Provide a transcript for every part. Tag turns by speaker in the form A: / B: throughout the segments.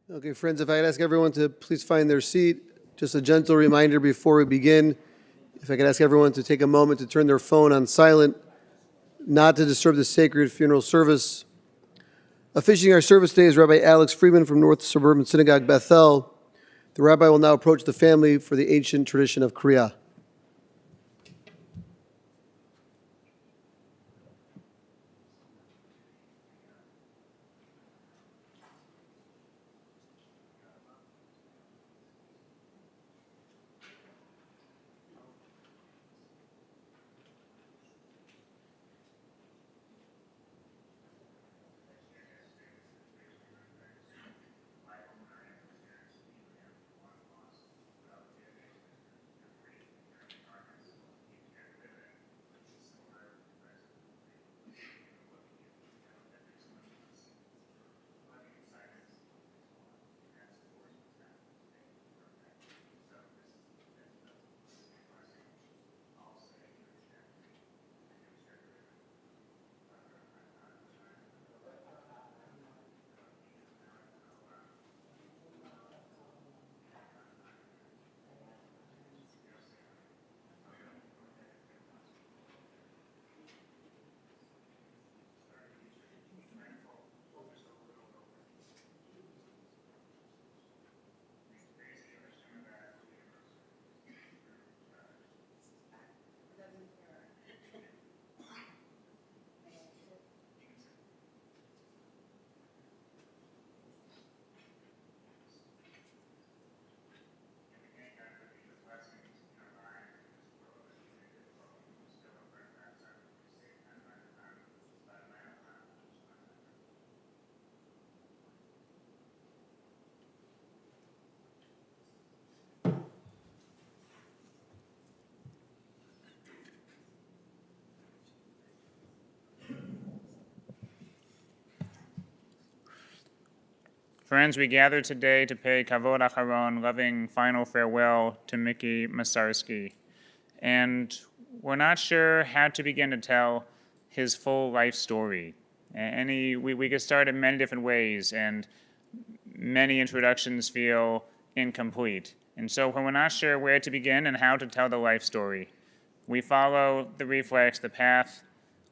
A: Okay, friends, if I could ask everyone to please find their seat. Just a gentle reminder before we begin. If I could ask everyone to take a moment to turn their phone on silent, not to disturb the sacred funeral service. Officiating our service today is Rabbi Alex Friedman from North Suburban Synagogue, Bethel. The rabbi will now approach the family for the ancient tradition of Kriya.
B: Friends, we gather today to pay kavod acharon, loving final farewell to Mickey Massarsky. And we're not sure how to begin to tell his full life story. We could start in many different ways, and many introductions feel incomplete. And so when we're not sure where to begin and how to tell the life story, we follow the reflex, the path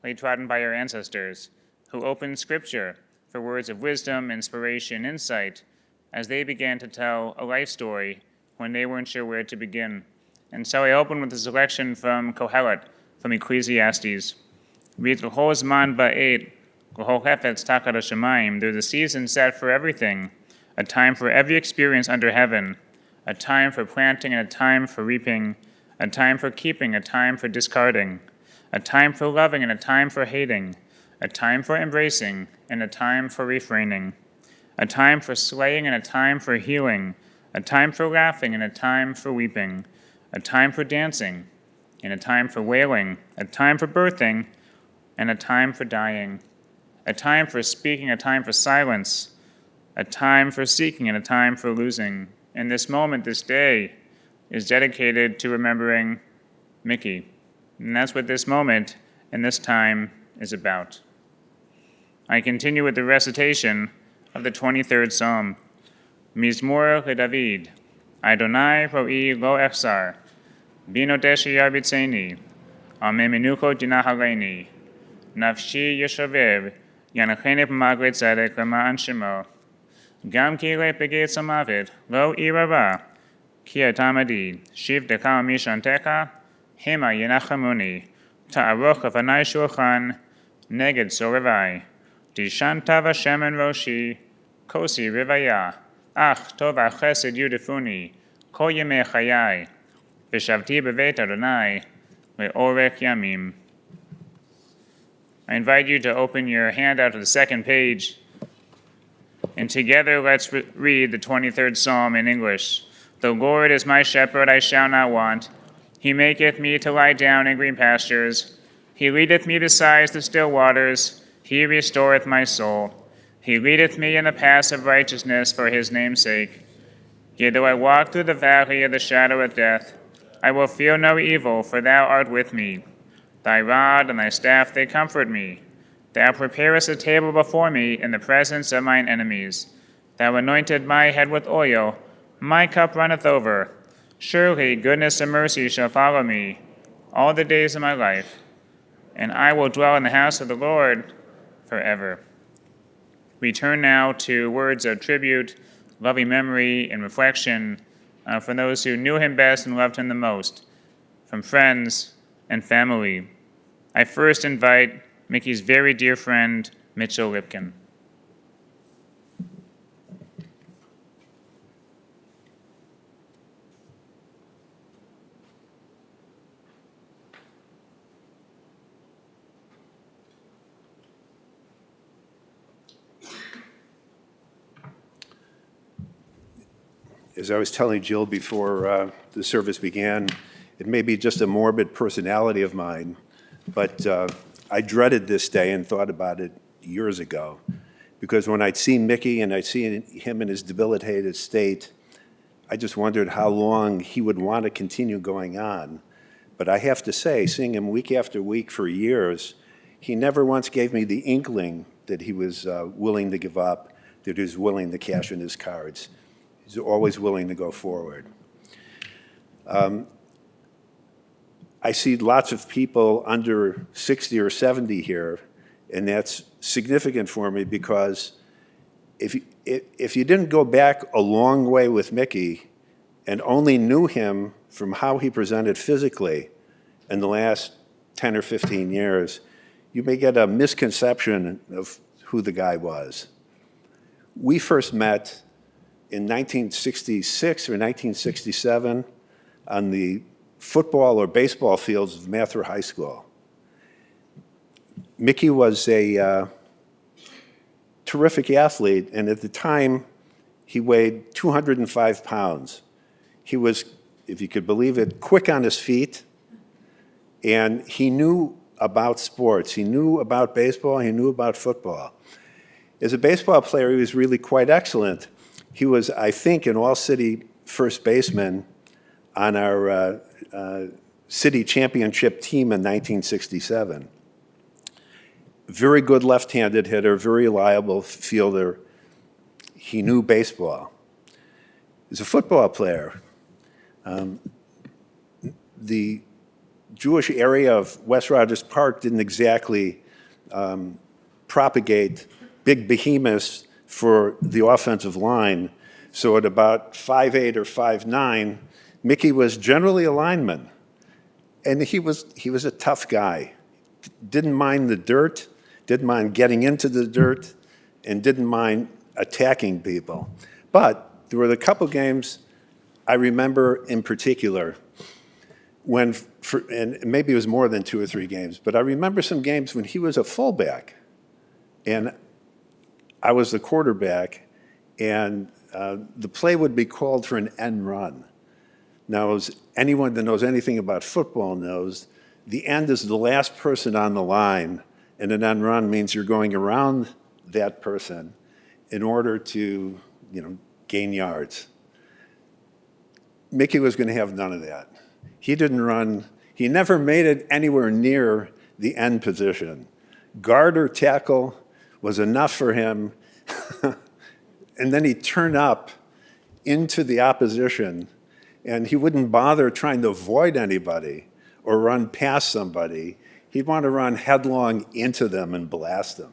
B: laid trodden by our ancestors, who opened Scripture for words of wisdom, inspiration, insight, as they began to tell a life story when they weren't sure where to begin. And so I open with a selection from Kohelet, from Ecclesiastes. Read L'chol zman ba'et, l'chol hefetz tachat hashamayim. There's a season set for everything, a time for every experience under heaven, a time for planting and a time for reaping, a time for keeping, a time for discarding, a time for loving and a time for hating, a time for embracing and a time for refraining, a time for slaying and a time for healing, a time for laughing and a time for weeping, a time for dancing and a time for wailing, a time for birthing and a time for dying, a time for speaking, a time for silence, a time for seeking and a time for losing. And this moment, this day, is dedicated to remembering Mickey. And that's what this moment and this time is about. I continue with the recitation of the 23rd Psalm. Mizmor LeDavid, Adonai ro'i lo echsar, binotesh yarbitzeni, ameminucho dinahaleni, nafshi yeshavev, yanacheni b'magre tzedek lema'an shemo, gam ki lepegei samavet, lo irava, ki atamadi, shiv deka mishantecha, hema yenachamuni, ta'aroch afanai shulchan, neged sorevai, Dishanta v'shemen roshi, kosi rivaya, ach tov chesed yudifuni, kol yemei chayai, v'shavti b'veit Adonai, le'orech yamim. I invite you to open your handout to the second page, and together let's read the 23rd Psalm in English. The Lord is my shepherd, I shall not want. He maketh me to lie down in green pastures. He leadeth me beside the still waters. He restoreth my soul. He leadeth me in the paths of righteousness for his name's sake. Yea, though I walk through the valley of the shadow of death, I will fear no evil, for thou art with me. Thy rod and thy staff, they comfort me. Thou preparest a table before me in the presence of mine enemies. Thou anointed my head with oil, my cup runneth over. Surely goodness and mercy shall follow me all the days of my life, and I will dwell in the house of the Lord forever. We turn now to words of tribute, loving memory, and reflection from those who knew him best and loved him the most, from friends and family. I first invite Mickey's very dear friend, Mitchell Lipkin.
C: As I was telling Jill before the service began, it may be just a morbid personality of mine, but I dreaded this day and thought about it years ago. Because when I'd seen Mickey and I'd seen him in his debilitated state, I just wondered how long he would want to continue going on. But I have to say, seeing him week after week for years, he never once gave me the inkling that he was willing to give up, that he was willing to cash in his cards. He's always willing to go forward. I see lots of people under 60 or 70 here, and that's significant for me because if you didn't go back a long way with Mickey and only knew him from how he presented physically in the last 10 or 15 years, you may get a misconception of who the guy was. We first met in 1966 or 1967 on the football or baseball fields of Mather High School. Mickey was a terrific athlete, and at the time, he weighed 205 pounds. He was, if you could believe it, quick on his feet, and he knew about sports. He knew about baseball, he knew about football. As a baseball player, he was really quite excellent. He was, I think, an all-city first baseman on our city championship team in 1967. Very good left-handed hitter, very reliable fielder. He knew baseball. As a football player, the Jewish area of West Rogers Park didn't exactly propagate big behemoths for the offensive line. So at about 5'8" or 5'9", Mickey was generally a lineman. And he was a tough guy. Didn't mind the dirt, didn't mind getting into the dirt, and didn't mind attacking people. But there were a couple games I remember in particular when, and maybe it was more than 2 or 3 games, but I remember some games when he was a fullback and I was the quarterback, and the play would be called for an end run. Now, as anyone that knows anything about football knows, the end is the last person on the line, and an end run means you're going around that person in order to, gain yards. Mickey was going to have none of that. He didn't run. He never made it anywhere near the end position. Guard or tackle was enough for him, and then he'd turn up into the opposition, and he wouldn't bother trying to avoid anybody or run past somebody. He'd want to run headlong into them and blast them.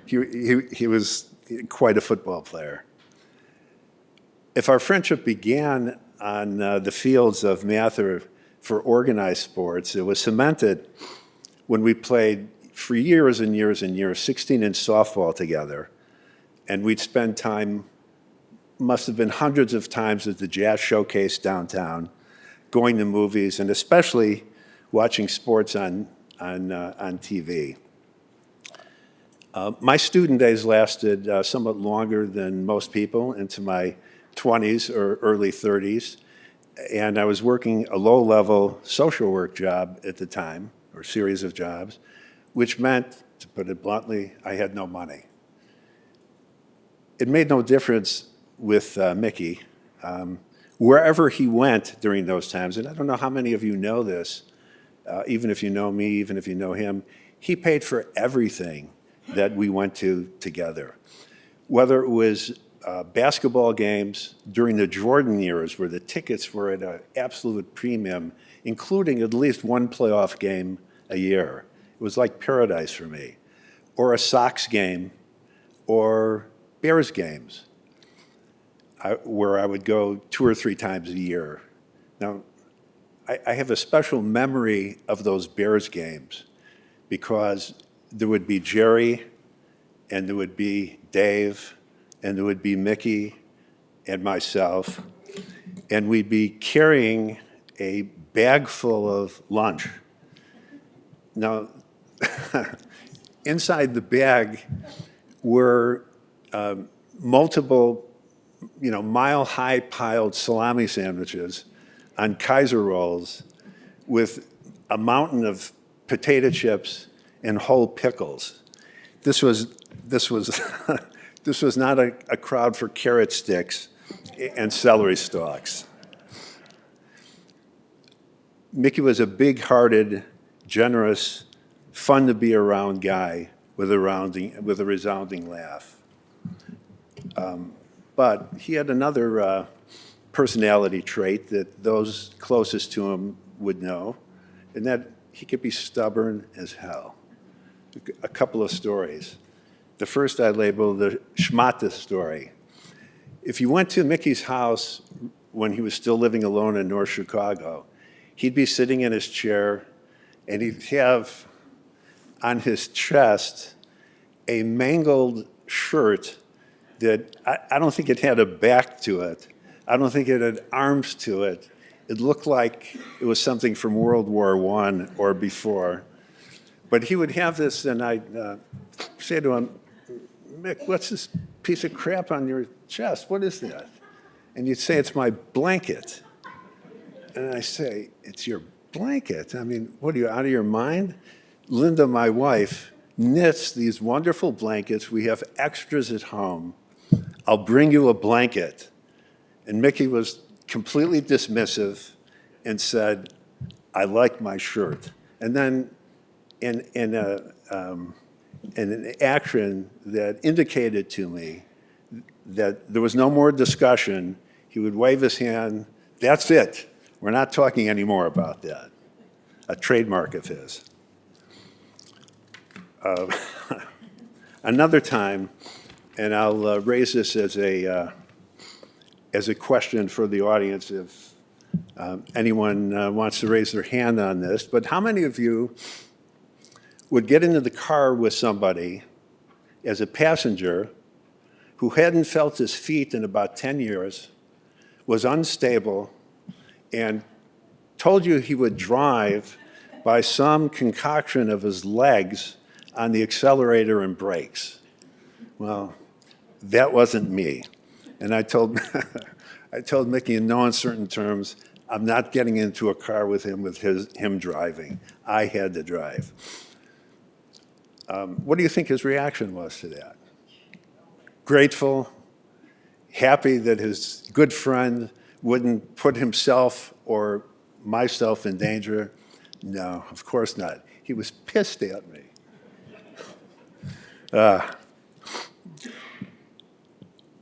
C: He was quite a football player. If our friendship began on the fields of Mather for organized sports, it was cemented when we played for years and years and years, 16-inch softball together. And we'd spend time, must have been hundreds of times at the Jazz Showcase downtown, going to movies, and especially watching sports on TV. My student days lasted somewhat longer than most people, into my 20s or early 30s. And I was working a low-level social work job at the time, or series of jobs, which meant, to put it bluntly, I had no money. It made no difference with Mickey. Wherever he went during those times, and I don't know how many of you know this, even if you know me, even if you know him, he paid for everything that we went to together. whether it was basketball games during the Jordan years where the tickets were at an absolute premium, including at least one playoff game a year. It was like paradise for me. Or a Sox game, or Bears games, where I would go 2 or 3 times a year. Now, I have a special memory of those Bears games because there would be Jerry, and there would be Dave, and there would be Mickey and myself, and we'd be carrying a bag full of lunch. Now, inside the bag were multiple, mile-high piled salami sandwiches on Kaiser rolls with a mountain of potato chips and whole pickles. This was this was not a crowd for carrot sticks and celery stalks. Mickey was a big-hearted, generous, fun-to-be-around guy with a resounding laugh. But he had another personality trait that those closest to him would know, and that he could be stubborn as hell. A couple of stories. The first I labeled the schmata story. If you went to Mickey's house when he was still living alone in North Chicago, he'd be sitting in his chair, and he'd have on his chest a mangled shirt that I don't think it had a back to it. I don't think it had arms to it. It looked like it was something from World War I or before. But he would have this, and I'd say to him, Mick, what's this piece of crap on your chest? What is that? And you'd say, it's my blanket. And I say, it's your blanket? I mean, what are you, out of your mind? Linda, my wife, knits these wonderful blankets. We have extras at home. I'll bring you a blanket. And Mickey was completely dismissive and said, I like my shirt. And then in an action that indicated to me that there was no more discussion, he would wave his hand, that's it. We're not talking anymore about that. A trademark of his. Another time, and I'll raise this as a question for the audience if anyone wants to raise their hand on this, but how many of you would get into the car with somebody as a passenger who hadn't felt his feet in about 10 years, was unstable, and told you he would drive by some concoction of his legs on the accelerator and brakes? Well, that wasn't me. And I told Mickey in no uncertain terms, I'm not getting into a car with him driving. I had to drive. What do you think his reaction was to that? Grateful, happy that his good friend wouldn't put himself or myself in danger? No, of course not. He was pissed at me.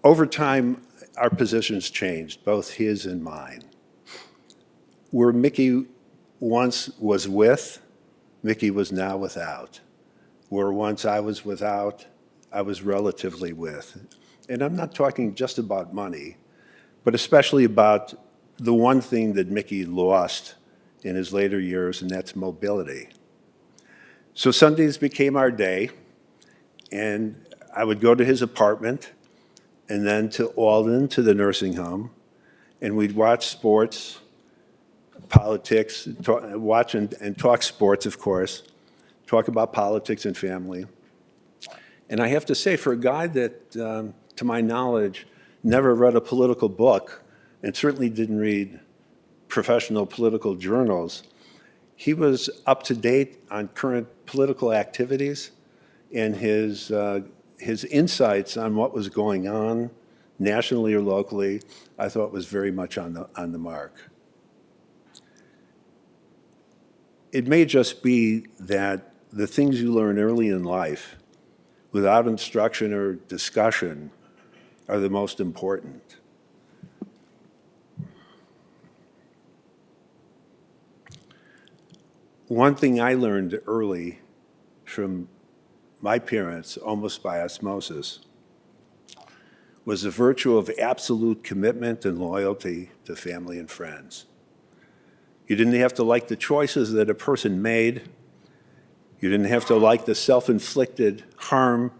C: Over time, our positions changed, both his and mine. Where Mickey once was with, Mickey was now without. Where once I was without, I was relatively with. And I'm not talking just about money, but especially about the one thing that Mickey lost in his later years, and that's mobility. So Sundays became our day, and I would go to his apartment and then to Alden, to the nursing home, and we'd watch sports, politics, watch and talk sports, of course, talk about politics and family. And I have to say, for a guy that, to my knowledge, never read a political book and certainly didn't read professional political journals, he was up to date on current political activities, and his insights on what was going on nationally or locally, I thought was very much on the mark. It may just be that the things you learn early in life without instruction or discussion are the most important. One thing I learned early from my parents, almost by osmosis, was the virtue of absolute commitment and loyalty to family and friends. You didn't have to like the choices that a person made. You didn't have to like the self-inflicted harm,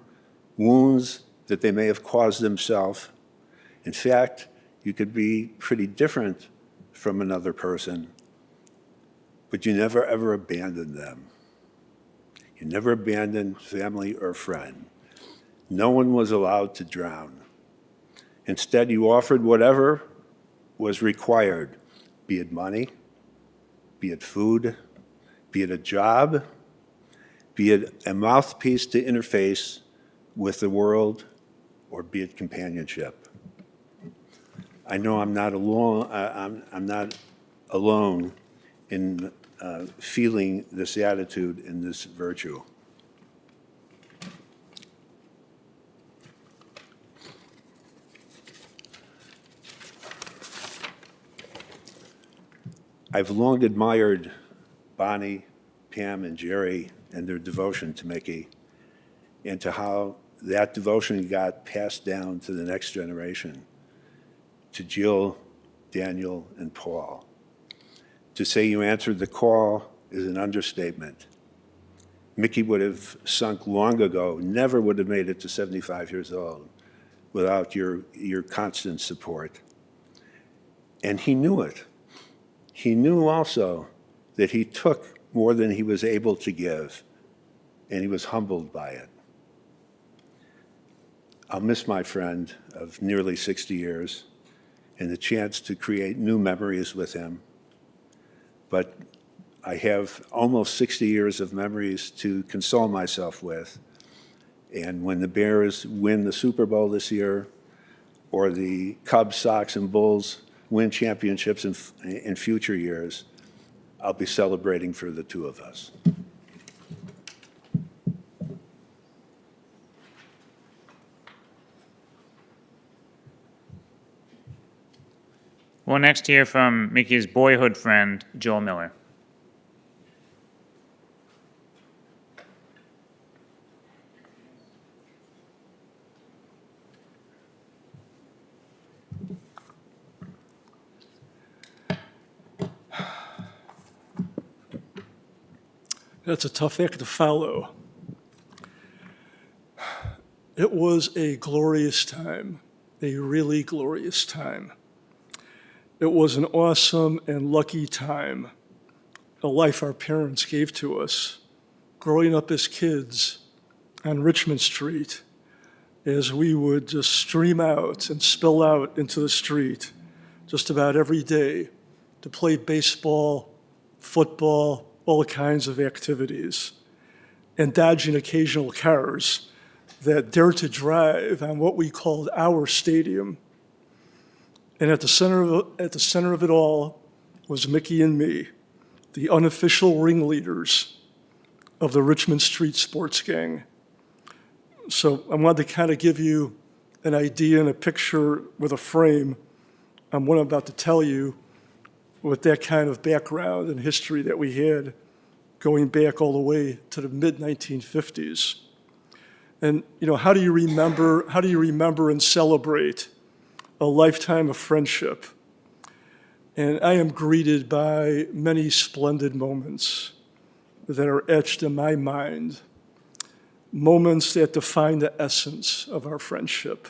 C: wounds that they may have caused themselves. In fact, you could be pretty different from another person, but you never ever abandoned them. You never abandoned family or friend. No one was allowed to drown. Instead, you offered whatever was required, be it money, be it food, be it a job, be it a mouthpiece to interface with the world, or be it companionship. I know I'm not alone. I'm not alone in feeling this attitude and this virtue. I've long admired Bonnie, Pam, and Jerry and their devotion to Mickey, and to how that devotion got passed down to the next generation, to Jill, Daniel, and Paul. To say you answered the call is an understatement. Mickey would have sunk long ago, never would have made it to 75 years old without your constant support. And he knew it. He knew also that he took more than he was able to give, and he was humbled by it. I'll miss my friend of nearly 60 years and the chance to create new memories with him. But I have almost 60 years of memories to console myself with. And when the Bears win the Super Bowl this year, or the Cubs, Sox, and Bulls win championships in future years, I'll be celebrating for the two of us.
B: We'll next hear from Mickey's boyhood friend, Joel Miller.
D: That's a tough act to follow. It was a glorious time, a really glorious time. It was an awesome and lucky time, a life our parents gave to us, growing up as kids on Richmond Street, as we would just stream out and spill out into the street just about every day to play baseball, football, all kinds of activities, and dodging occasional cars that dared to drive on what we called our stadium. And at the center of it all was Mickey and me, the unofficial ringleaders of the Richmond Street sports gang. So I wanted to kind of give you an idea and a picture with a frame on what I'm about to tell you, with that kind of background and history that we had going back all the way to the mid-1950s. And how do you remember and celebrate a lifetime of friendship? And I am greeted by many splendid moments that are etched in my mind, moments that define the essence of our friendship.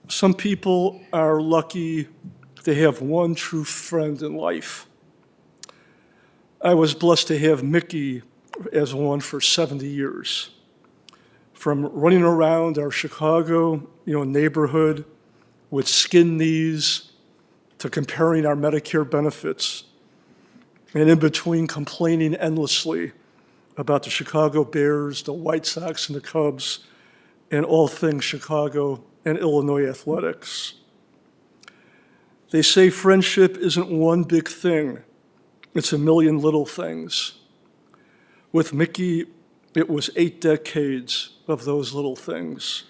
D: Some people are lucky they have one true friend in life. I was blessed to have Mickey as one for 70 years. From running around our Chicago, neighborhood with skin knees to comparing our Medicare benefits, and in between complaining endlessly about the Chicago Bears, the White Sox, and the Cubs, and all things Chicago and Illinois athletics. They say friendship isn't one big thing, it's a million little things. With Mickey, It was 8 decades of those little things.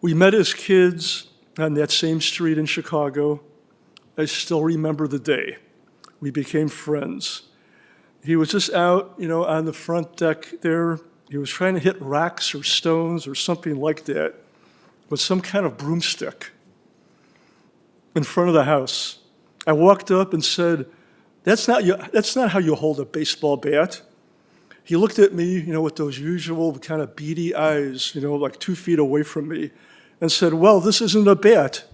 D: We met as kids on that same street in Chicago. I still remember the day. We became friends. He was just out, on the front deck there. He was trying to hit rocks or stones or something like that with some kind of broomstick in front of the house. I walked up and said, that's not how you hold a baseball bat. He looked at me, with those usual kind of beady eyes, like 2 feet away from me, and said, well, this isn't a bat.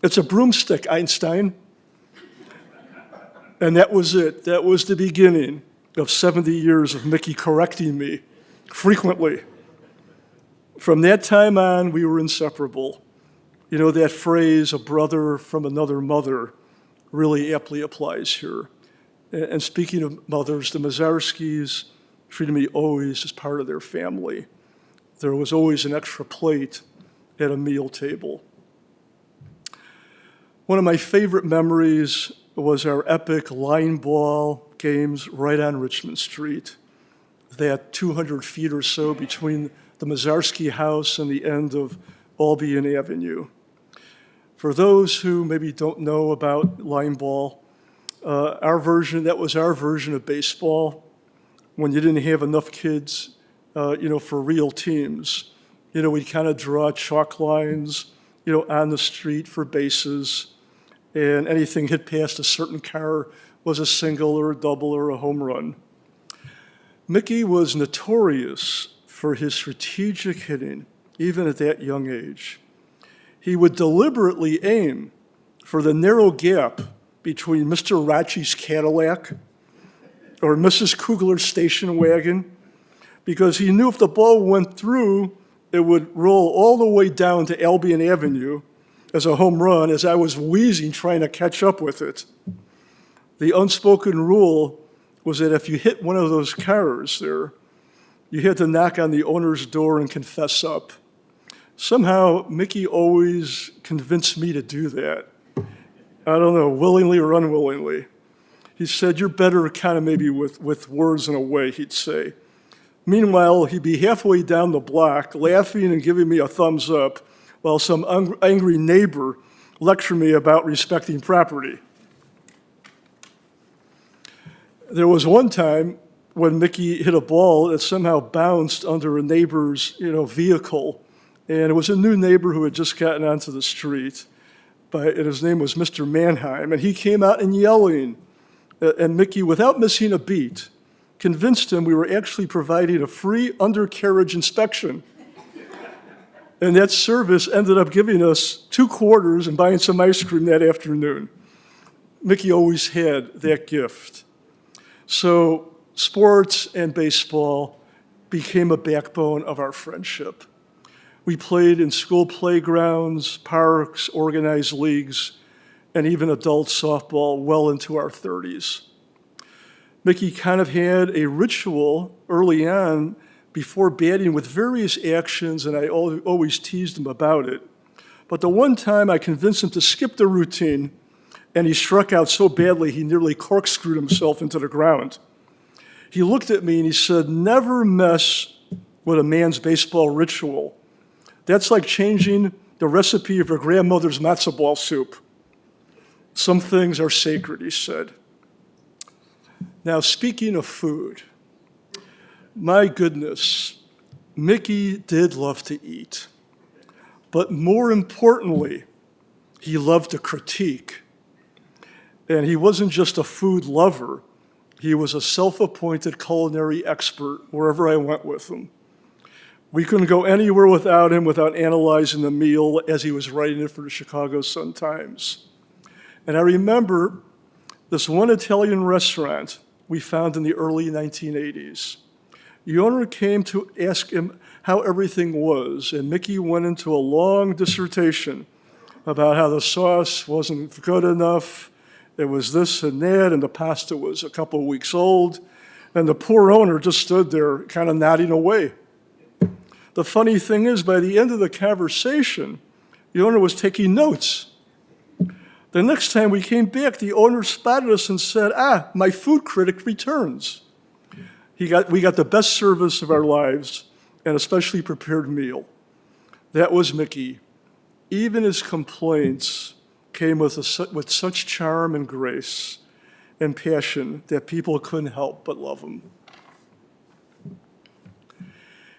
D: It's a broomstick, Einstein. And that was it. That was the beginning of 70 years of Mickey correcting me frequently. From that time on, we were inseparable. That phrase, a brother from another mother, really aptly applies here. And speaking of mothers, the Masarskys treated me always as part of their family. There was always an extra plate at a meal table. One of my favorite memories was our epic line ball games right on Richmond Street, that 200 feet or so between the Massarsky house and the end of Albion Avenue. For those who maybe don't know about line ball, that was our version of baseball when you didn't have enough kids, for real teams. We'd kind of draw chalk lines, on the street for bases, and anything hit past a certain car was a single or a double or a home run. Mickey was notorious for his strategic hitting, even at that young age. He would deliberately aim for the narrow gap between Mr. Ratchey's Cadillac or Mrs. Kugler's station wagon, because he knew if the ball went through, it would roll all the way down to Albion Avenue as a home run as I was wheezing trying to catch up with it. The unspoken rule was that if you hit one of those cars there, you had to knock on the owner's door and confess up. Somehow, Mickey always convinced me to do that. I don't know, willingly or unwillingly. He said, you're better kind of maybe with words in a way, he'd say. Meanwhile, he'd be halfway down the block, laughing and giving me a thumbs up, while some angry neighbor lectured me about respecting property. There was one time when Mickey hit a ball that somehow bounced under a neighbor's, vehicle, and it was a new neighbor who had just gotten onto the street, and his name was Mr. Mannheim, and he came out and yelling, and Mickey, without missing a beat, convinced him we were actually providing a free undercarriage inspection. And that service ended up giving us 2 quarters and buying some ice cream that afternoon. Mickey always had that gift. So sports and baseball became a backbone of our friendship. We played in school playgrounds, parks, organized leagues, and even adult softball well into our 30s. Mickey kind of had a ritual early on before batting with various actions, and I always teased him about it. But the one time I convinced him to skip the routine, and he struck out so badly he nearly corkscrewed himself into the ground. He looked at me and he said, never mess with a man's baseball ritual. That's like changing the recipe of your grandmother's matzo ball soup. Some things are sacred, he said. Now, speaking of food, my goodness, Mickey did love to eat. But more importantly, he loved to critique. And he wasn't just a food lover, he was a self-appointed culinary expert wherever I went with him. We couldn't go anywhere without him without analyzing the meal as he was writing it for the Chicago Sun-Times. And I remember this one Italian restaurant we found in the early 1980s. The owner came to ask him how everything was, and Mickey went into a long dissertation about how the sauce wasn't good enough, it was this and that, and the pasta was a couple of weeks old, and the poor owner just stood there kind of nodding away. The funny thing is, by the end of the conversation, the owner was taking notes. The next time we came back, the owner spotted us and said, my food critic returns. We got the best service of our lives and a specially prepared meal. That was Mickey. Even his complaints came with such charm and grace and passion that people couldn't help but love him.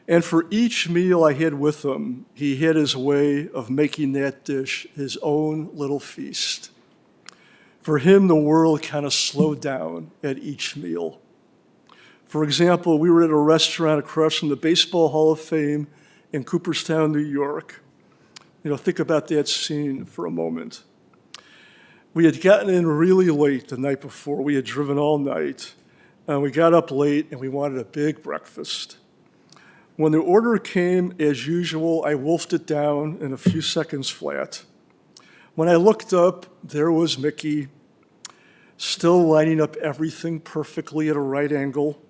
D: And for each meal I had with him, he had his way of making that dish his own little feast. For him, the world kind of slowed down at each meal. For example, we were at a restaurant across from the Baseball Hall of Fame in Cooperstown, New York. Think about that scene for a moment. We had gotten in really late the night before. We had driven all night. We got up late, and we wanted a big breakfast. When the order came, as usual, I wolfed it down in a few seconds flat. When I looked up, there was Mickey, still lining up everything perfectly at a right angle,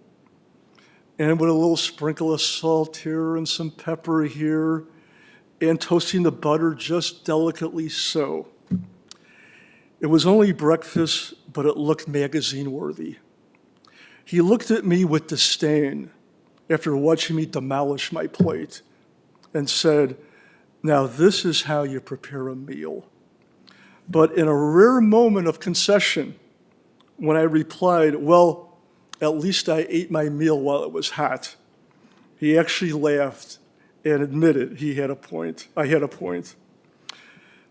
D: and with a little sprinkle of salt here and some pepper here, and toasting the butter just delicately so. It was only breakfast, but it looked magazine-worthy. He looked at me with disdain after watching me demolish my plate and said, "Now this is how you prepare a meal." But in a rare moment of concession, when I replied, "Well, at least I ate my meal while it was hot," he actually laughed and admitted he had a point. I had a point.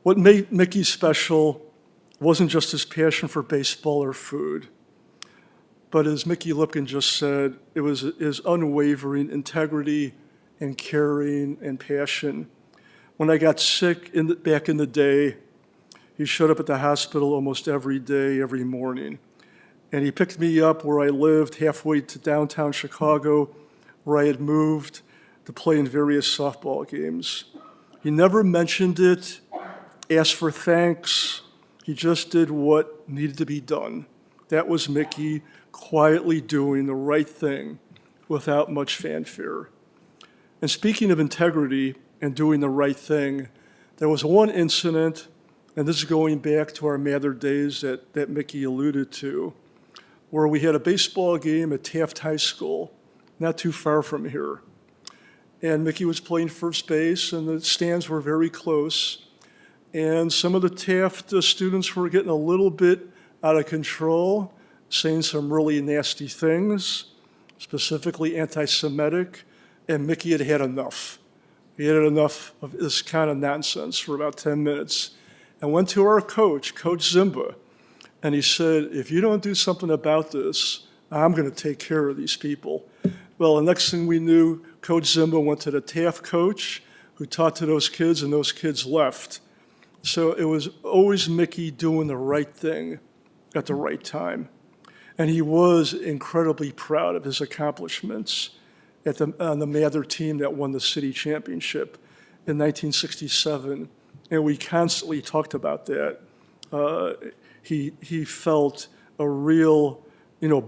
D: What made Mickey special wasn't just his passion for baseball or food, but as Mickey Lipkin just said, it was his unwavering integrity and caring and passion. When I got sick back in the day, he showed up at the hospital almost every day, every morning. And he picked me up where I lived, halfway to downtown Chicago, where I had moved to play in various softball games. He never mentioned it, asked for thanks. He just did what needed to be done. That was Mickey, quietly doing the right thing without much fanfare. And speaking of integrity and doing the right thing, there was one incident, and this is going back to our Mather days that Mickey alluded to, where we had a baseball game at Taft High School, not too far from here. And Mickey was playing first base, and the stands were very close. And some of the Taft students were getting a little bit out of control, saying some really nasty things, specifically anti-Semitic, and Mickey had had enough. He had enough of this kind of nonsense for about 10 minutes and went to our coach, Coach Zimba, and he said, "If you don't do something about this, I'm going to take care of these people." Well, the next thing we knew, Coach Zimba went to the Taft coach who talked to those kids, and those kids left. So it was always Mickey doing the right thing at the right time. And he was incredibly proud of his accomplishments on the Mather team that won the city championship in 1967. And we constantly talked about that. He felt a real,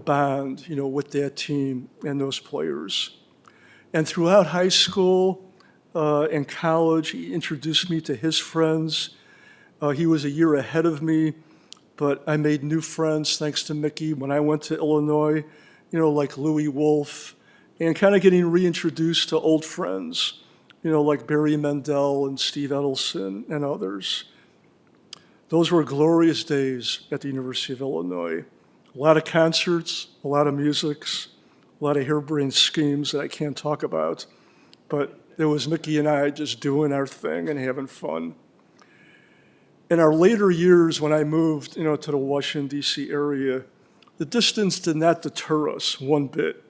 D: bond, with that team and those players. And throughout high school and college, he introduced me to his friends. He was a year ahead of me, but I made new friends thanks to Mickey when I went to Illinois, like Louis Wolf, and kind of getting reintroduced to old friends, like Barry Mendel and Steve Edelson and others. Those were glorious days at the University of Illinois. A lot of concerts, a lot of musics, a lot of harebrained schemes that I can't talk about, but it was Mickey and I just doing our thing and having fun. In our later years, when I moved, to the Washington, D.C. area, the distance did not deter us one bit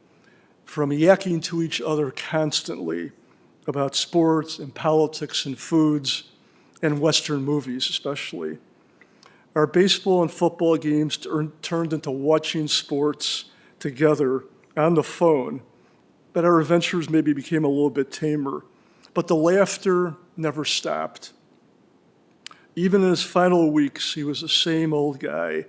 D: from yakking to each other constantly about sports and politics and foods and Western movies especially. Our baseball and football games turned into watching sports together on the phone, but our adventures maybe became a little bit tamer. But the laughter never stopped. Even in his final weeks, he was the same old guy,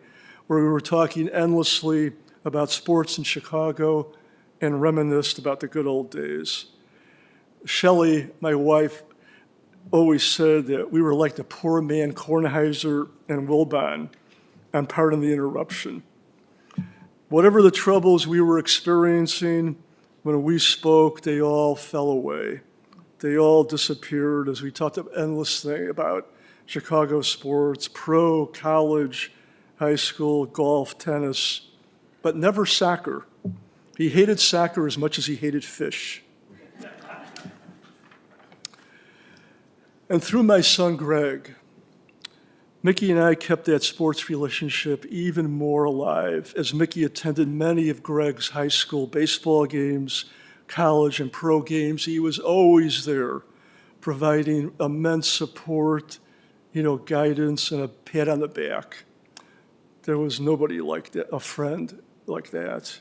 D: where we were talking endlessly about sports in Chicago and reminisced about the good old days. Shelley, my wife, always said that we were like the poor man Kornheiser and Wilbon, and pardon the interruption. Whatever the troubles we were experiencing, when we spoke, they all fell away. They all disappeared as we talked endlessly about Chicago sports, pro, college, high school, golf, tennis, but never soccer. He hated soccer as much as he hated fish. And through my son, Greg, Mickey and I kept that sports relationship even more alive as Mickey attended many of Greg's high school baseball games, college and pro games. He was always there, providing immense support, guidance and a pat on the back. There was nobody like that, a friend like that.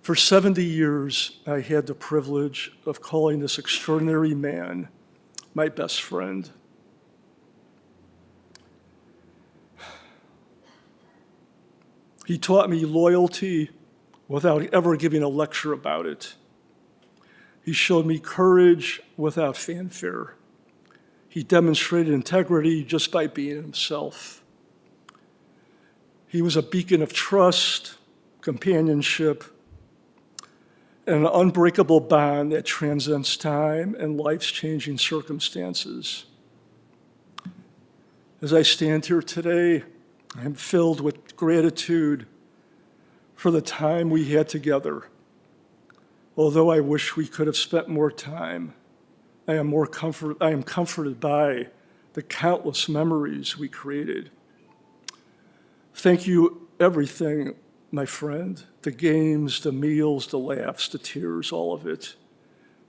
D: For 70 years, I had the privilege of calling this extraordinary man my best friend. He taught me loyalty without ever giving a lecture about it. He showed me courage without fanfare. He demonstrated integrity just by being himself. He was a beacon of trust, companionship, and an unbreakable bond that transcends time and life's changing circumstances. As I stand here today, I am filled with gratitude for the time we had together. Although I wish we could have spent more time, I am comforted by the countless memories we created. Thank you, everything, my friend, the games, the meals, the laughs, the tears, all of it.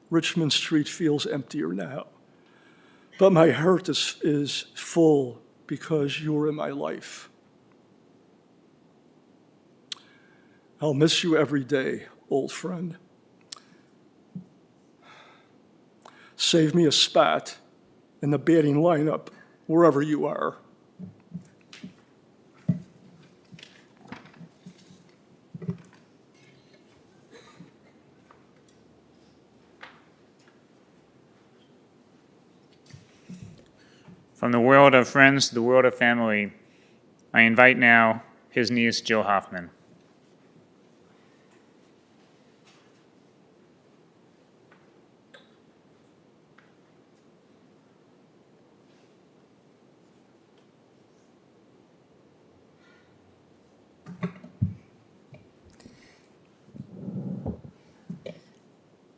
D: Richmond Street feels emptier now, but my heart is full because you were in my life. I'll miss you every day, old friend. Save me a spot in the batting lineup, wherever you are.
B: From the world of friends to the world of family, I invite now his niece, Jill Hoffman.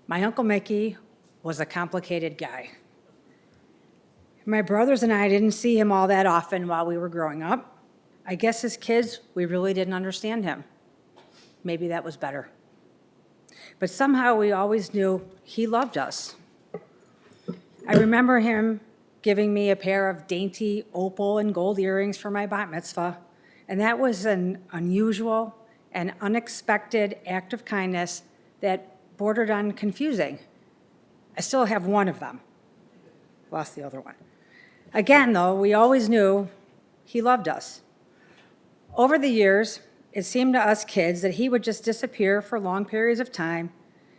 E: My Uncle Mickey was a complicated guy. My brothers and I didn't see him all that often while we were growing up. I guess as kids, we really didn't understand him. Maybe that was better. But somehow we always knew he loved us. I remember him giving me a pair of dainty opal and gold earrings for my bat mitzvah, and that was an unusual and unexpected act of kindness that bordered on confusing. I still have one of them. Lost the other one. Again, though, we always knew he loved us. Over the years, it seemed to us kids that he would just disappear for long periods of time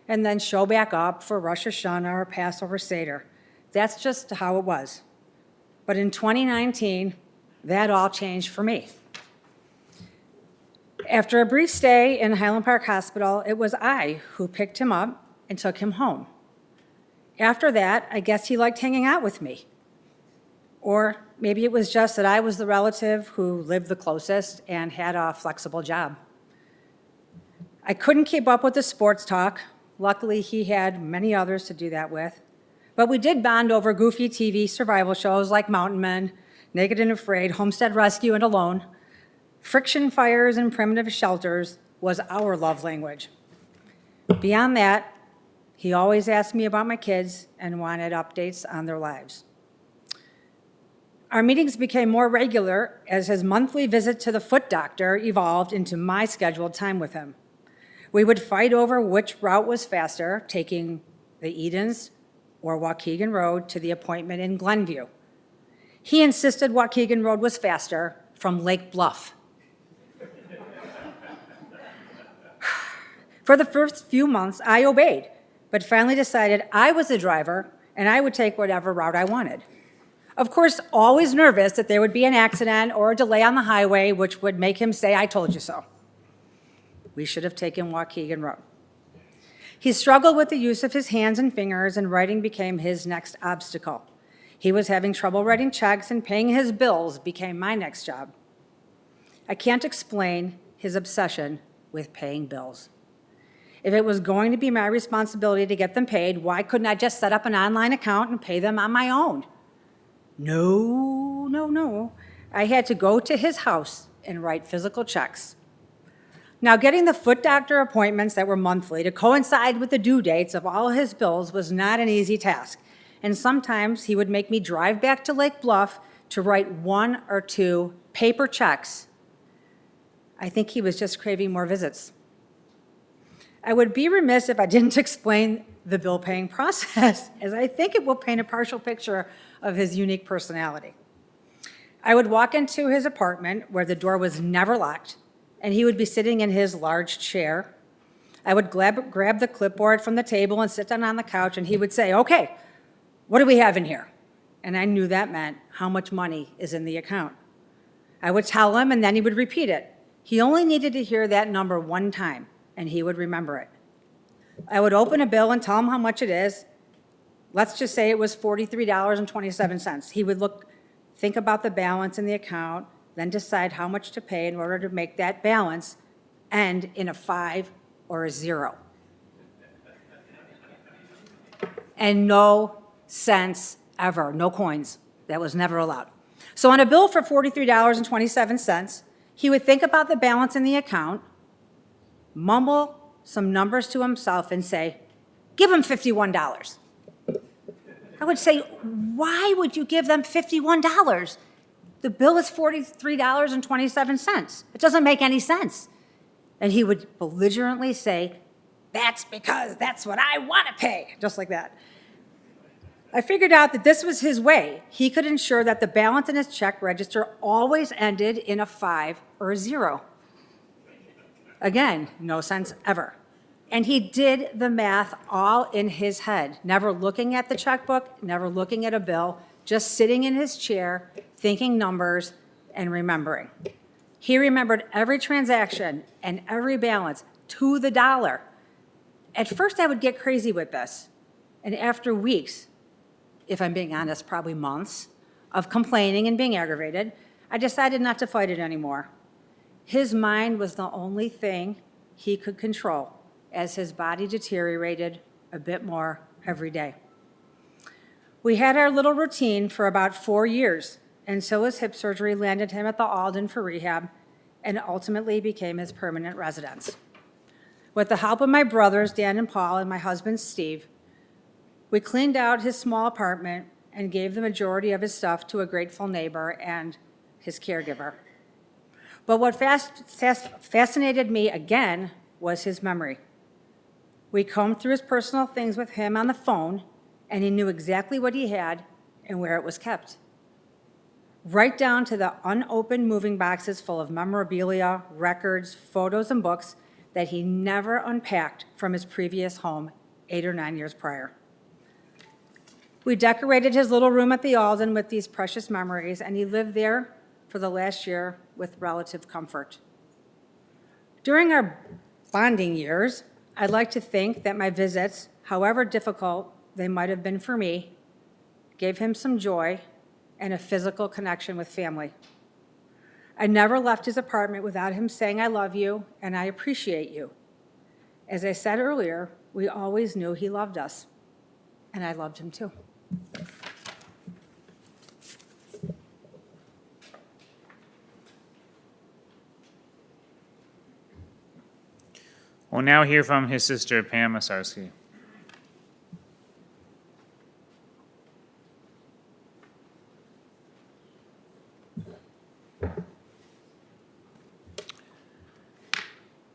E: and then show back up for Rosh Hashanah or Passover Seder. That's just how it was. But in 2019, that all changed for me. After a brief stay in Highland Park Hospital, it was I who picked him up and took him home. After that, I guess he liked hanging out with me. Or maybe it was just that I was the relative who lived the closest and had a flexible job. I couldn't keep up with the sports talk. Luckily, he had many others to do that with. But we did bond over goofy TV survival shows like Mountain Men, Naked and Afraid, Homestead Rescue, and Alone. Friction fires and primitive shelters was our love language. Beyond that, he always asked me about my kids and wanted updates on their lives. Our meetings became more regular as his monthly visit to the foot doctor evolved into my scheduled time with him. We would fight over which route was faster, taking the Edens or Waukegan Road to the appointment in Glenview. He insisted Waukegan Road was faster from Lake Bluff. For the first few months, I obeyed, but finally decided I was the driver and I would take whatever route I wanted. Of course, always nervous that there would be an accident or a delay on the highway, which would make him say, "I told you so." We should have taken Waukegan Road. He struggled with the use of his hands and fingers, and writing became his next obstacle. He was having trouble writing checks, and paying his bills became my next job. I can't explain his obsession with paying bills. If it was going to be my responsibility to get them paid, why couldn't I just set up an online account and pay them on my own? No. I had to go to his house and write physical checks. Now, getting the foot doctor appointments that were monthly to coincide with the due dates of all his bills was not an easy task, and sometimes he would make me drive back to Lake Bluff to write 1 or 2 paper checks. I think he was just craving more visits. I would be remiss if I didn't explain the bill-paying process, as I think it will paint a partial picture of his unique personality. I would walk into his apartment where the door was never locked, and he would be sitting in his large chair. I would grab the clipboard from the table and sit down on the couch, and he would say, "Okay, what do we have in here?" And I knew that meant how much money is in the account. I would tell him, and then he would repeat it. He only needed to hear that number one time, and he would remember it. I would open a bill and tell him how much it is. Let's just say it was $43.27. He would think about the balance in the account, then decide how much to pay in order to make that balance end in a 5 or a 0. And no cents ever, no coins. That was never allowed. So on a bill for $43.27, he would think about the balance in the account, mumble some numbers to himself, and say, "Give him $51. I would say, "Why would you give them $51? The bill is $43.27. It doesn't make any sense." And he would belligerently say, "That's because that's what I want to pay," just like that. I figured out that this was his way. He could ensure that the balance in his check register always ended in a 5 or a 0. Again, no sense ever. And he did the math all in his head, never looking at the checkbook, never looking at a bill, just sitting in his chair, thinking numbers and remembering. He remembered every transaction and every balance to the dollar. At first, I would get crazy with this. And after weeks, if I'm being honest, probably months, of complaining and being aggravated, I decided not to fight it anymore. His mind was the only thing he could control as his body deteriorated a bit more every day. We had our little routine for about 4 years until his hip surgery landed him at the Alden for rehab and ultimately became his permanent residence. With the help of my brothers, Dan and Paul, and my husband, Steve, we cleaned out his small apartment and gave the majority of his stuff to a grateful neighbor and his caregiver. But what fascinated me again was his memory. We combed through his personal things with him on the phone, and he knew exactly what he had and where it was kept. Right down to the unopened moving boxes full of memorabilia, records, photos, and books that he never unpacked from his previous home 8 or 9 years prior. We decorated his little room at the Alden with these precious memories, and he lived there for the last year with relative comfort. During our bonding years, I'd like to think that my visits, however difficult they might have been for me, gave him some joy and a physical connection with family. I never left his apartment without him saying, "I love you and I appreciate you." As I said earlier, we always knew he loved us, and I loved him too.
B: We'll now hear from his sister, Pam Massarsky.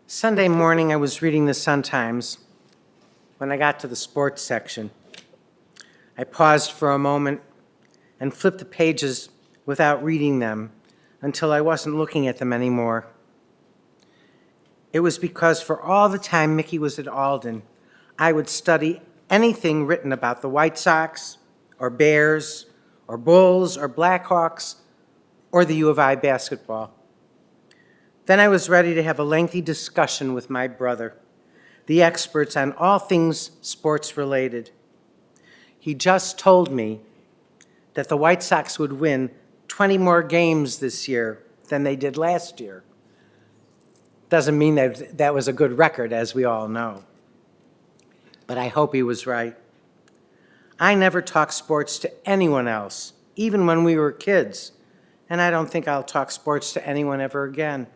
F: Sunday morning, I was reading the Sun-Times. When I got to the sports section, I paused for a moment and flipped the pages without reading them until I wasn't looking at them anymore. It was because for all the time Mickey was at Alden, I would study anything written about the White Sox, or Bears, or Bulls, or Blackhawks, or the U of I basketball. Then I was ready to have a lengthy discussion with my brother, the experts on all things sports-related. He just told me that the White Sox would win 20 more games this year than they did last year. Doesn't mean that that was a good record, as we all know. But I hope he was right. I never talked sports to anyone else, even when we were kids, and I don't think I'll talk sports to anyone ever again.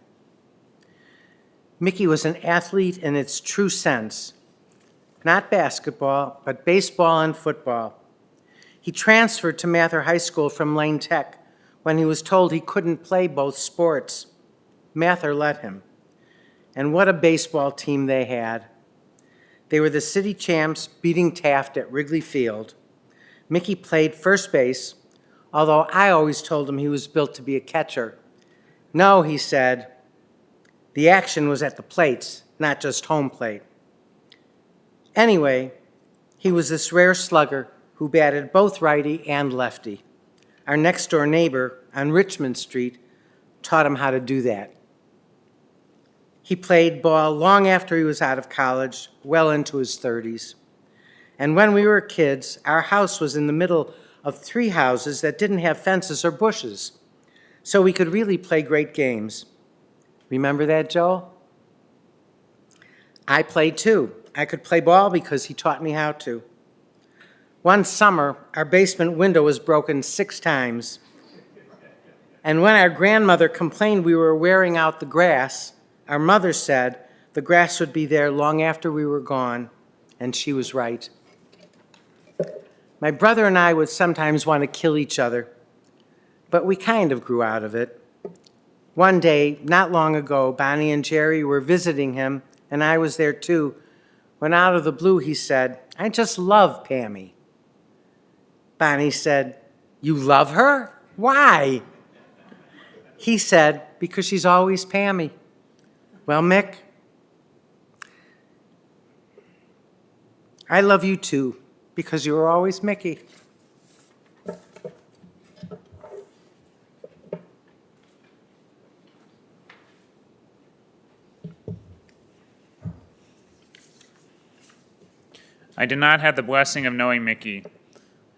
F: Mickey was an athlete in its true sense, not basketball, but baseball and football. He transferred to Mather High School from Lane Tech when he was told he couldn't play both sports. Mather let him. And what a baseball team they had. They were the city champs, beating Taft at Wrigley Field. Mickey played first base, although I always told him he was built to be a catcher. No, he said, the action was at the plates, not just home plate. Anyway, he was this rare slugger who batted both righty and lefty. Our next-door neighbor on Richmond Street taught him how to do that. He played ball long after he was out of college, well into his 30s. And when we were kids, our house was in the middle of 3 houses that didn't have fences or bushes, so we could really play great games. Remember that, Joel? I played too. I could play ball because he taught me how to. One summer, our basement window was broken 6 times. And when our grandmother complained we were wearing out the grass, our mother said the grass would be there long after we were gone, and she was right. My brother and I would sometimes want to kill each other, but we kind of grew out of it. One day, not long ago, Bonnie and Jerry were visiting him, and I was there too, when out of the blue he said, "I just love Pammy." Bonnie said, "You love her? Why?" He said, "Because she's always Pammy." Well, Mick, I love you too, because you were always Mickey.
B: I did not have the blessing of knowing Mickey.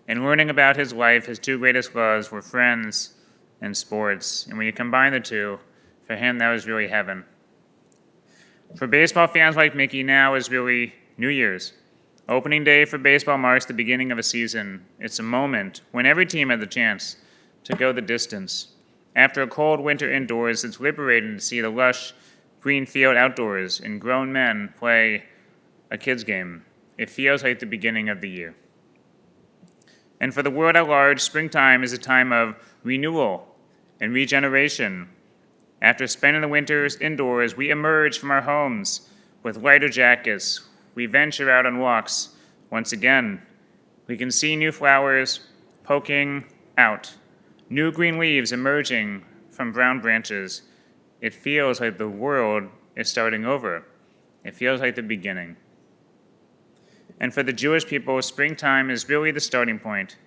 B: In learning about his life, his 2 greatest loves were friends and sports. And when you combine the 2, for him, that was really heaven. For baseball fans like Mickey, now is really New Year's. Opening day for baseball marks the beginning of a season. It's a moment when every team has the chance to go the distance. After a cold winter indoors, it's liberating to see the lush green field outdoors and grown men play a kids' game. It feels like the beginning of the year. And for the world at large, springtime is a time of renewal and regeneration. After spending the winters indoors, we emerge from our homes with lighter jackets. We venture out on walks once again. We can see new flowers poking out, new green leaves emerging from brown branches. It feels like the world is starting over. It feels like the beginning. And for the Jewish people, springtime is really the starting point.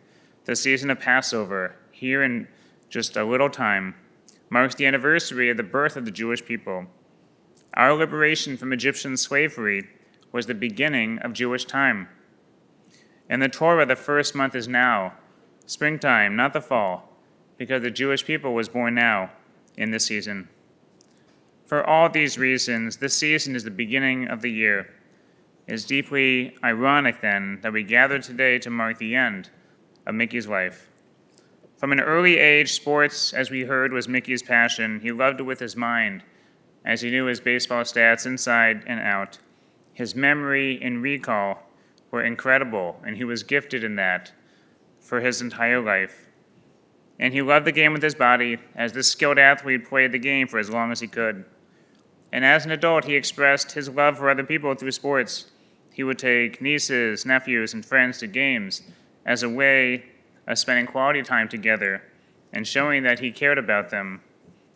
B: The season of Passover, here in just a little time, marks the anniversary of the birth of the Jewish people. Our liberation from Egyptian slavery was the beginning of Jewish time. In the Torah, the first month is now, springtime, not the fall, because the Jewish people was born now in this season. For all these reasons, this season is the beginning of the year. It is deeply ironic, then, that we gather today to mark the end of Mickey's life. From an early age, sports, as we heard, was Mickey's passion. He loved it with his mind, as he knew his baseball stats inside and out. His memory and recall were incredible, and he was gifted in that for his entire life. And he loved the game with his body. As this skilled athlete, played the game for as long as he could. And as an adult, he expressed his love for other people through sports. He would take nieces, nephews, and friends to games as a way of spending quality time together and showing that he cared about them.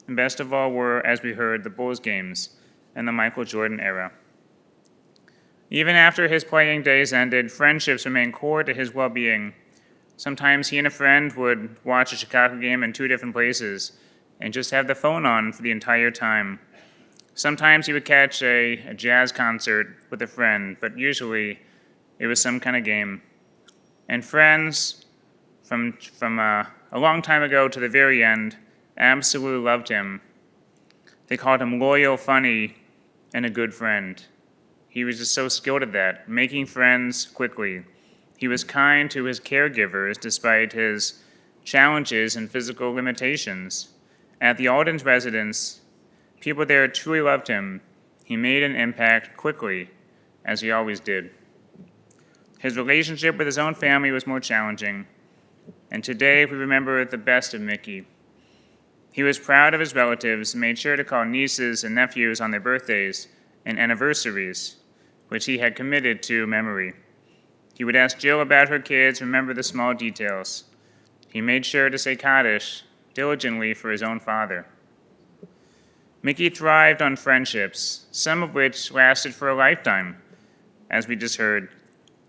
B: And best of all were, as we heard, the Bulls games and the Michael Jordan era. Even after his playing days ended, friendships remained core to his well-being. Sometimes he and a friend would watch a Chicago game in 2 different places and just have the phone on for the entire time. Sometimes he would catch a jazz concert with a friend, but usually it was some kind of game. And friends from a long time ago to the very end absolutely loved him. They called him loyal, funny, and a good friend. He was just so skilled at that, making friends quickly. He was kind to his caregivers despite his challenges and physical limitations. At the Alden's residence, people there truly loved him. He made an impact quickly, as he always did. His relationship with his own family was more challenging, and today we remember the best of Mickey. He was proud of his relatives and made sure to call nieces and nephews on their birthdays and anniversaries, which he had committed to memory. He would ask Jill about her kids and remember the small details. He made sure to say Kaddish diligently for his own father. Mickey thrived on friendships, some of which lasted for a lifetime, as we just heard.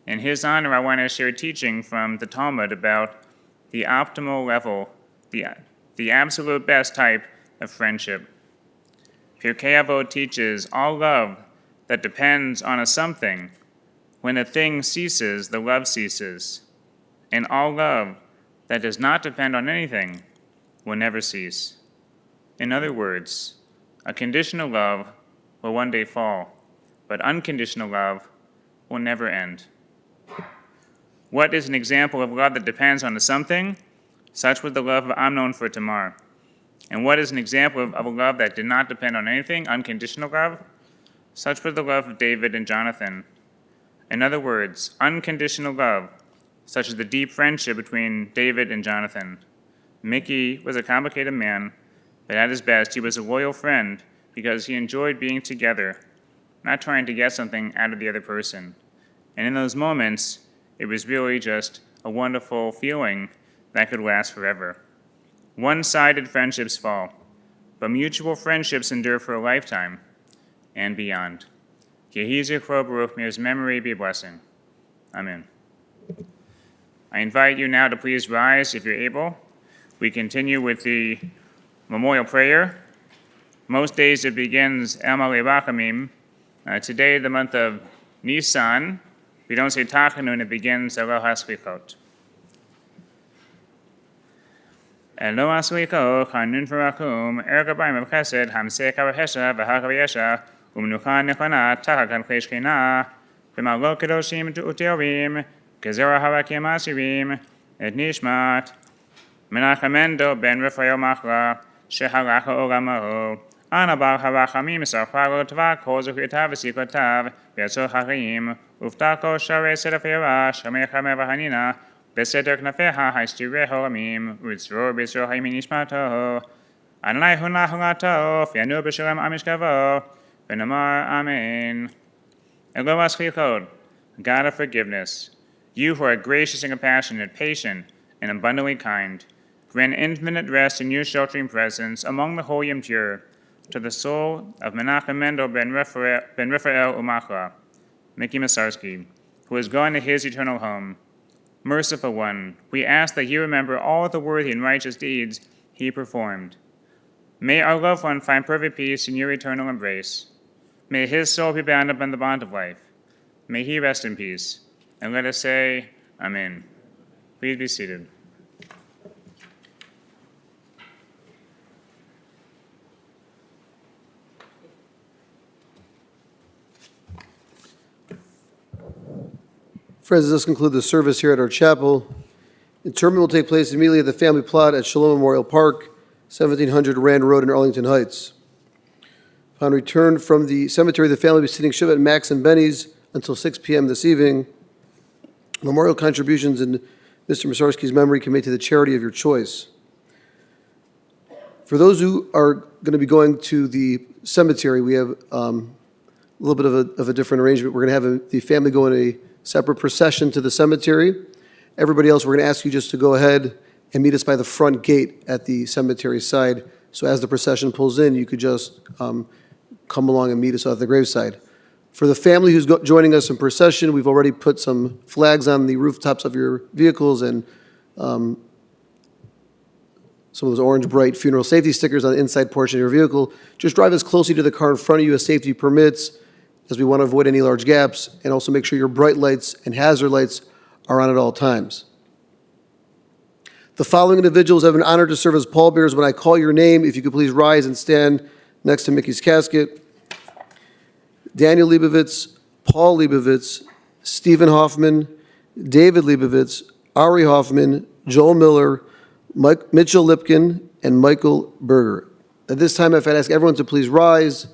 B: In his honor, I want to share teaching from the Talmud about the optimal level, the absolute best type of friendship. Pirkei Avot teaches all love that depends on a something. When a thing ceases, the love ceases. And all love that does not depend on anything will never cease. In other words, a conditional love will one day fall, but unconditional love will never end. What is an example of love that depends on a something? Such was the love of Amnon for Tamar. And what is an example of a love that did not depend on anything? Unconditional love? Such was the love of David and Jonathan. In other words, unconditional love, such as the deep friendship between David and Jonathan. Mickey was a complicated man, but at his best, he was a loyal friend because he enjoyed being together, not trying to get something out of the other person. And in those moments, it was really just a wonderful feeling that could last forever. One-sided friendships fall, but mutual friendships endure for a lifetime and beyond. Yehi zichro baruch, may his memory be a blessing. Amen. I invite you now to please rise if you're able. We continue with the memorial prayer. Most days it begins El Malei Rachamim. Today, the month of Nisan, we don't say Tachanun, it begins Elo HaSlichot. Elo HaSlichot, Chanun V'Rachum, Erga B'Yim Chesed, Hamsei Kavahesha, V'Hakav Yesha, Umnucha Nechana, Tachak Al Shechina, V'Malot Kedoshim U'Teorim, Gezerah Harakim Asirim, Et Nishmat, Menachem Mendel Ben Raphael Machla, Shehalacha Olamaho, Anabal Harachamim Sarfaro Tvak, Hozukitav Sikotav, Betzor Harim, Uftako Share Sedafira, Shamecha Mevahanina, Beseder Knafeha, Haistire Horamim, Utzro Besor Haiminishmato, Anai Hunahulato, Fianu Beshalem Amishkavo, Benamar Amen. Elohas Chlichod, God of forgiveness, you who are gracious and compassionate, patient, and abundantly kind, grant infinite rest in your sheltering presence among the holy and pure, to the soul of Menachem Mendel Ben Raphael Umachla, Mickey Massarsky, who is gone to his eternal home. Merciful One, we ask that you remember all the worthy and righteous deeds he performed. May our loved one find perfect peace in your eternal embrace. May his soul be bound up in the bond of life. May he rest in peace. And let us say, Amen. Please be seated.
A: Friends, this concludes the service here at our chapel. Interment will take place immediately at the family plot at Shalom Memorial Park, 1700 Rand Road in Arlington Heights. Upon return from the cemetery, the family will be sitting Shiva at Max and Benny's until 6 p.m. this evening. Memorial contributions in Mr. Massarsky's memory can be made to the charity of your choice. For those who are going to be going to the cemetery, we have a little bit of a different arrangement. We're going to have the family go in a separate procession to the cemetery. Everybody else, we're going to ask you just to go ahead and meet us by the front gate at the cemetery side. So as the procession pulls in, you could just come along and meet us at the graveside. For the family who's joining us in procession, we've already put some flags on the rooftops of your vehicles and some of those orange bright funeral safety stickers on the inside portion of your vehicle. Just drive as closely to the car in front of you as safety permits, as we want to avoid any large gaps, and also make sure your bright lights and hazard lights are on at all times. The following individuals have been honored to serve as pallbearers. When I call your name, if you could please rise and stand next to Mickey's casket. Daniel Leibovitz, Paul Leibovitz, Stephen Hoffman, David Leibovitz, Ari Hoffman, Joel Miller, Mitchell Lipkin, and Michael Berger. At this time, if I'd ask everyone to please rise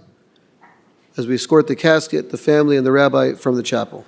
A: as we escort the casket, the family, and the rabbi from the chapel.